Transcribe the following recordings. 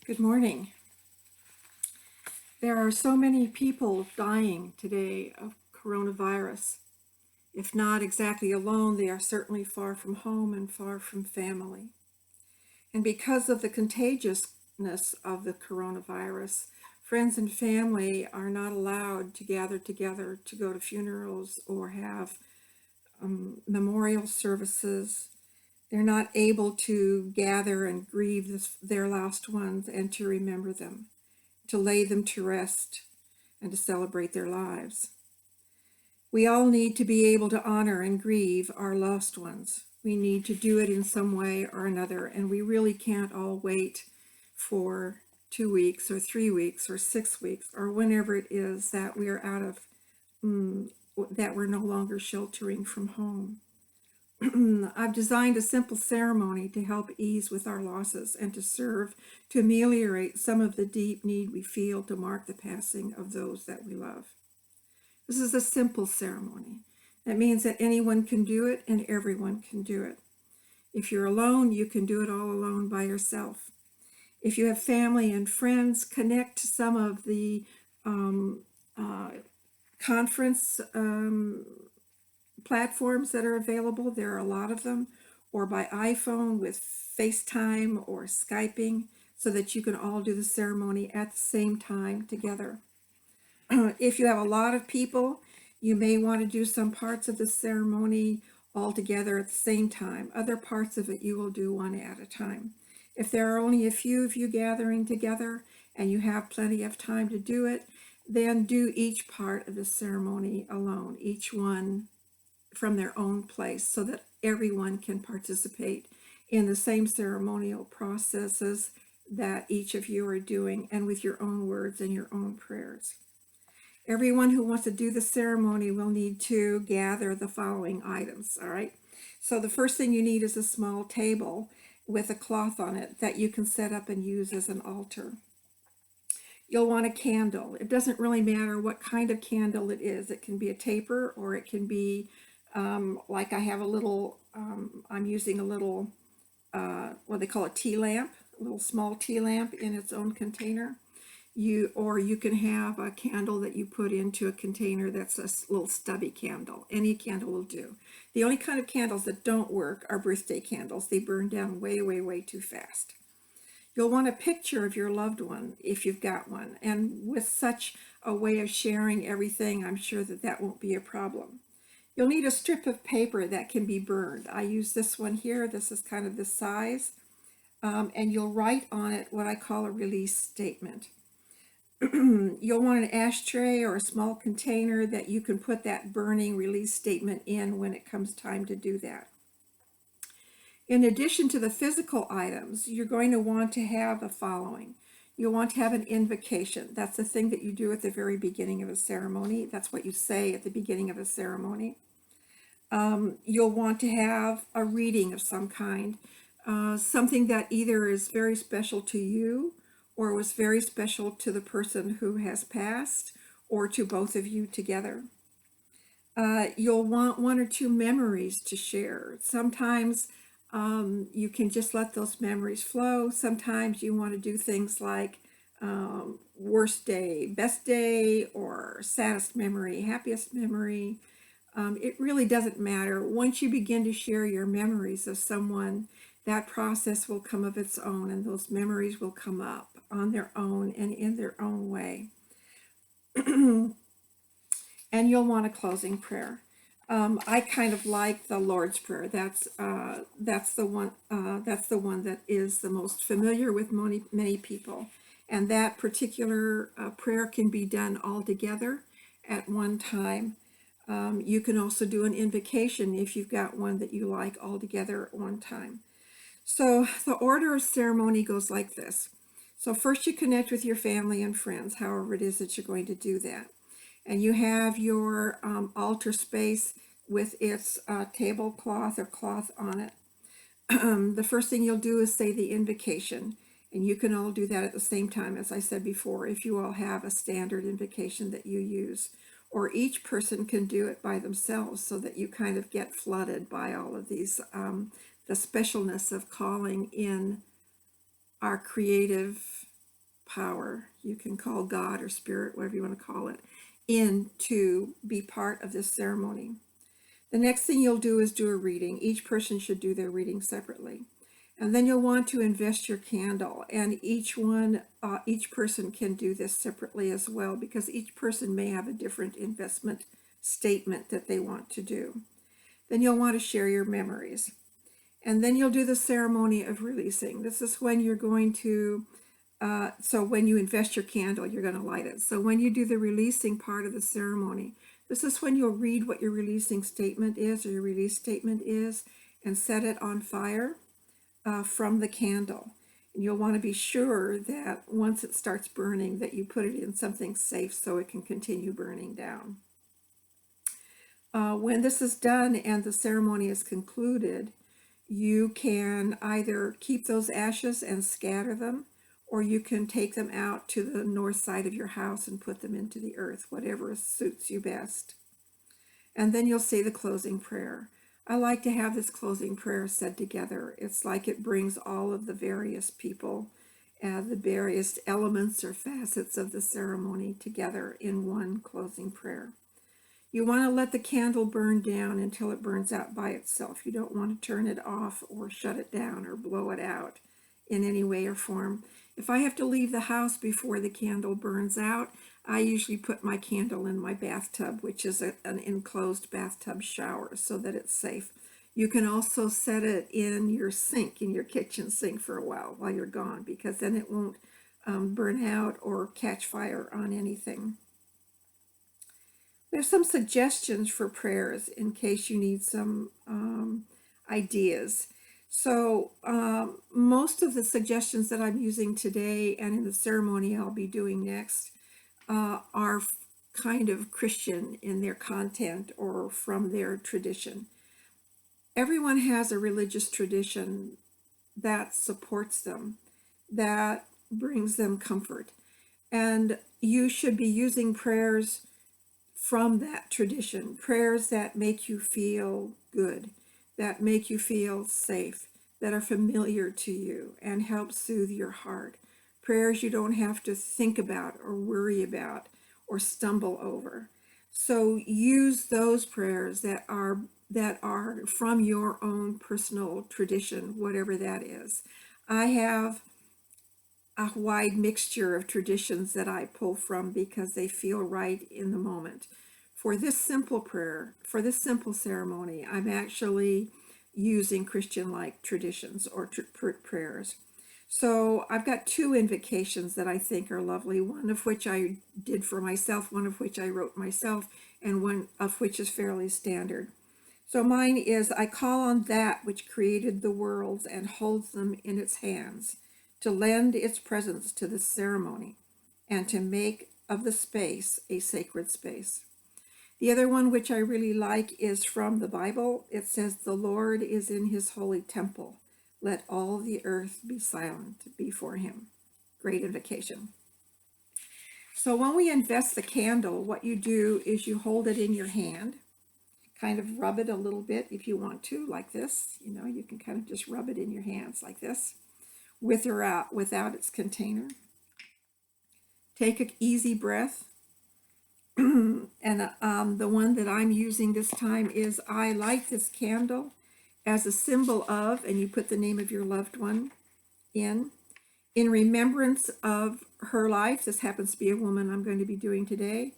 Good morning. There are so many people dying today of coronavirus. If not exactly alone, they are certainly far from home and far from family. And because of the contagiousness of the coronavirus, friends and family are not allowed to gather together to go to funerals or have memorial services. They're not able to gather and grieve their lost ones and to remember them, to lay them to rest, and to celebrate their lives. We all need to be able to honor and grieve our lost ones. We need to do it in some way or another, and we really can't all wait for 2 weeks or 3 weeks or 6 weeks or whenever it is that we are out of, that we're no longer sheltering from home. I've designed a simple ceremony to help ease with our losses and to serve to ameliorate some of the deep need we feel to mark the passing of those that we love. This is a simple ceremony. That means that anyone can do it and everyone can do it. If you're alone, you can do it all alone by yourself. If you have family and friends, connect to some of the conference platforms that are available. There are a lot of them, or by iPhone with FaceTime or Skyping, so that you can all do the ceremony at the same time together. If you have a lot of people, you may want to do some parts of the ceremony all together at the same time. Other parts of it you will do one at a time. If there are only a few of you gathering together and you have plenty of time to do it, then do each part of the ceremony alone, each one from their own place, so that everyone can participate in the same ceremonial processes that each of you are doing, and with your own words and your own prayers. Everyone who wants to do the ceremony will need to gather the following items, all right? So the first thing you need is a small table with a cloth on it that you can set up and use as an altar. You'll want a candle. It doesn't really matter what kind of candle it is. It can be a taper, or it can be like I have a little, I'm using a little, what they call a tea lamp, a little small tea lamp in its own container. Or you can have a candle that you put into a container that's a little stubby candle. Any candle will do. The only kind of candles that don't work are birthday candles. They burn down way, way, way too fast. You'll want a picture of your loved one if you've got one. And with such a way of sharing everything, I'm sure that that won't be a problem. You'll need a strip of paper that can be burned. I use this one here. This is kind of the size. And you'll write on it what I call a release statement. You'll want an ashtray or a small container that you can put that burning release statement in when it comes time to do that. In addition to the physical items, you're going to want to have the following. You'll want to have an invocation. That's the thing that you do at the very beginning of a ceremony. That's what you say at the beginning of a ceremony. You'll want to have a reading of some kind, something that either is very special to you or was very special to the person who has passed, or to both of you together. You'll want one or two memories to share. Sometimes you can just let those memories flow. Sometimes you want to do things like worst day, best day, or saddest memory, happiest memory. It really doesn't matter. Once you begin to share your memories of someone, that process will come of its own, and those memories will come up on their own and in their own way. And you'll want a closing prayer. I kind of like the Lord's Prayer. That's the one. That's the one that is the most familiar with many people, and that particular prayer can be done all together at one time. You can also do an invocation if you've got one that you like all together at one time. So the order of ceremony goes like this. So first you connect with your family and friends, however it is that you're going to do that. And you have your altar space with its tablecloth or cloth on it. The first thing you'll do is say the invocation. And you can all do that at the same time, as I said before, if you all have a standard invocation that you use. Or each person can do it by themselves, so that you kind of get flooded by all of these, the specialness of calling in our creative power, you can call God or spirit, whatever you want to call it, in to be part of this ceremony. The next thing you'll do is do a reading. Each person should do their reading separately. And then you'll want to invest your candle, and each person can do this separately as well, because each person may have a different investment statement that they want to do. Then you'll want to share your memories. And then you'll do the ceremony of releasing. This is when you're going to, so when you invest your candle, you're going to light it. So when you do the releasing part of the ceremony, this is when you'll read what your releasing statement is, or your release statement is, and set it on fire from the candle. And you'll want to be sure that once it starts burning, that you put it in something safe so it can continue burning down. When this is done and the ceremony is concluded, you can either keep those ashes and scatter them, or you can take them out to the north side of your house and put them into the earth, whatever suits you best. And then you'll say the closing prayer. I like to have this closing prayer said together. It's like it brings all of the various people, the various elements or facets of the ceremony together in one closing prayer. You want to let the candle burn down until it burns out by itself. You don't want to turn it off or shut it down or blow it out in any way or form. If I have to leave the house before the candle burns out, I usually put my candle in my bathtub, which is an enclosed bathtub shower, so that it's safe. You can also set it in your sink, in your kitchen sink, for a while you're gone, because then it won't burn out or catch fire on anything. There's some suggestions for prayers in case you need some ideas. So most of the suggestions that I'm using today and in the ceremony I'll be doing next are kind of Christian in their content or from their tradition. Everyone has a religious tradition that supports them, that brings them comfort. And you should be using prayers from that tradition, prayers that make you feel good, that make you feel safe, that are familiar to you and help soothe your heart. Prayers you don't have to think about or worry about or stumble over. So use those prayers that are from your own personal tradition, whatever that is. I have a wide mixture of traditions that I pull from because they feel right in the moment. For this simple prayer, for this simple ceremony, I'm actually using Christian-like traditions or prayers. So I've got two invocations that I think are lovely, one of which I did for myself, one of which I wrote myself, and one of which is fairly standard. So mine is, I call on that which created the worlds and holds them in its hands, to lend its presence to the ceremony and to make of the space a sacred space. The other one, which I really like, is from the Bible. It says, "The Lord is in his holy temple. Let all the earth be silent before him." Great invocation. So when we invest the candle, what you do is you hold it in your hand, kind of rub it a little bit if you want to, like this. You can kind of just rub it in your hands like this, with or out, without its container. Take an easy breath. And the one that I'm using this time is, I light this candle as a symbol of, and you put the name of your loved one in remembrance of her life. This happens to be a woman I'm going to be doing today,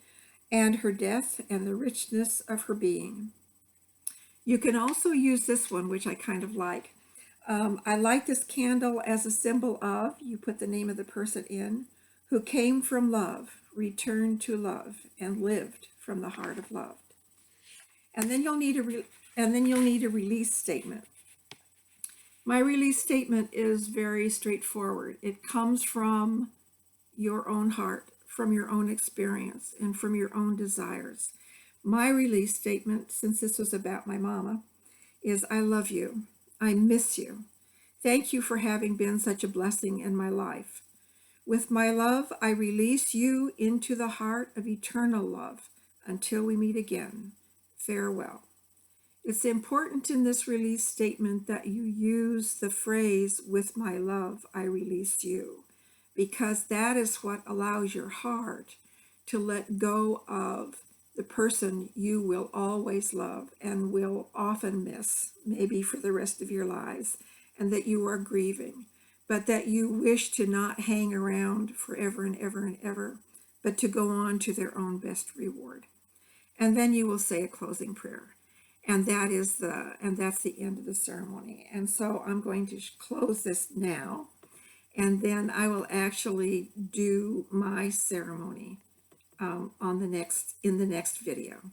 and her death and the richness of her being. You can also use this one, which I kind of like. I light this candle as a symbol of, you put the name of the person in, who came from love, returned to love, and lived from the heart of love. And then you'll need a release statement. My release statement is very straightforward. It comes from your own heart, from your own experience, and from your own desires. My release statement, since this was about my mama, is, I love you. I miss you. Thank you for having been such a blessing in my life. With my love, I release you into the heart of eternal love until we meet again. Farewell. It's important in this release statement that you use the phrase, with my love, I release you, because that is what allows your heart to let go of the person you will always love and will often miss, maybe for the rest of your lives, and that you are grieving, but that you wish to not hang around forever and ever and ever, but to go on to their own best reward. And then you will say a closing prayer. And that's the end of the ceremony. And so I'm going to close this now, and then I will actually do my ceremony in the next video.